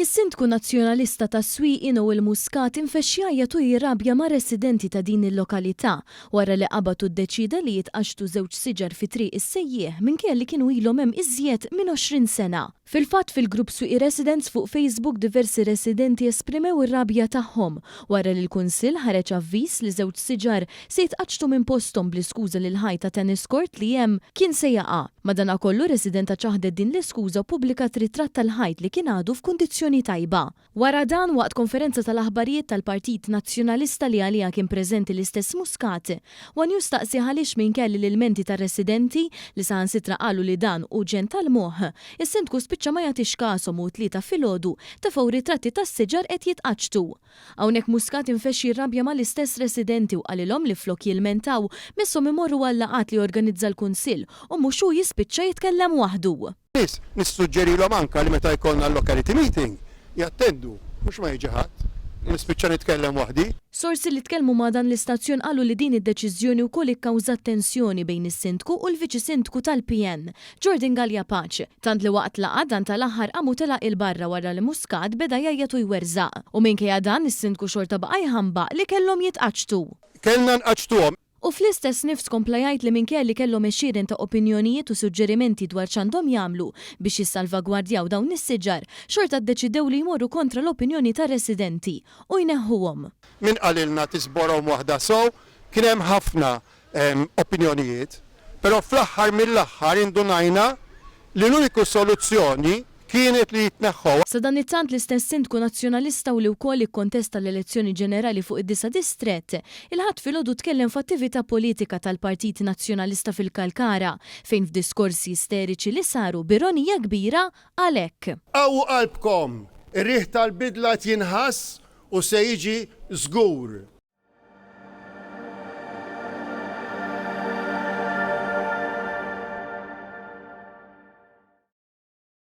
Is-Sindku Nazzjonalista tas-Swieqi Noel Muscat infexxa jagħtu jirrabja ma' residenti ta' din il-lokalità wara li qabatu ddeċida li jitqaxtu żewġ siġar fi triq is-sejjieħ minkejja li kienu ilhom hemm iżjed minn 20 sena. Fil-fatt fil-grupp Swieqi Residents fuq Facebook diversi residenti esprimew ir-rabja tagħhom wara li l-Kunsill ħareġ avviż li żewġ siġar se jitqaċtu minn posthom bl-iskuża li l-ħajt ta' tennis court li hemm kien se jaqa'. Madankollu residenta ċaħdet din l-iskuża u pubblikat ritratt tal-ħajt li kien għadu f'kundizzjoni tajba. Wara dan waqt konferenza tal-aħbarijiet tal-Partit Nazzjonalista li għalija kien preżenti l-istess Muscat, wan jistaqsi għaliex minkejja l-ilmenti tar-residenti li saħansitra qalu li dan u ġen tal-moħħ, is-Sindku spiċċa ma jagħtix kasom u tlieta filgħodu tefgħu ritratti tas-siġar qed jitqaċtu. Hawnhekk Muscat infexxi r-rabja mal-istess residenti u qalilhom li flok jilmentaw misshom imorru għal laqgħat li organizza l-Kunsill u mhux hu jispiċċa jitkellem waħdu. Nissuġġerilhom anke li meta jkollna l-locality meeting jattendu, mhux ma jiġi ħadd. Nispiċċa nitkellem waħdi. Sorsi li tkellmu ma' dan l-istazzjon qalu li din id-deċiżjoni wkoll ikkawżat tensjoni bejn is-Sindku u l-Viċi Sindku tal-PN, Jordan Gallia Paċ, tant li waqt laqgħa dan tal-aħħar qamu telaq il-barra wara li Muscat beda jajjatu jwerżaq. U minkejja dan is-Sindku xorta baqa' jħambaq li kellhom jitqaċtu. Kellna nqaċtuhom. U fl-istess nifs kompla jgħid li minkejja li kellhom għexieren ta' opinjonijiet u suġġerimenti dwar x'għandhom jagħmlu biex jissalvagwardjaw dawn is-siġar, xorta ddeċidew li jmorru kontra l-opinjoni tar residenti u jneħħuhom. Min qalilna tisborhom waħda sew, kien hemm ħafna opinjonijiet, però fl-aħħar mill-aħħar indunajna li l-uniku soluzzjoni kienet li jitneħħu. Sa dan it-tant l-istess Sindku Nazzjonalista u li wkoll ikkontesta l-elezzjoni ġenerali fuq id-9 distrett, il-ħadd filgħodu tkellem f'attività politika tal-Partit Nazzjonalista fil-Kalkara fejn f'diskorsi isteriċi li saru b'ironija kbira għalhekk. Qawwu qalbkom, ir-riħ tal-bidla jinħass u se jiġi żgur.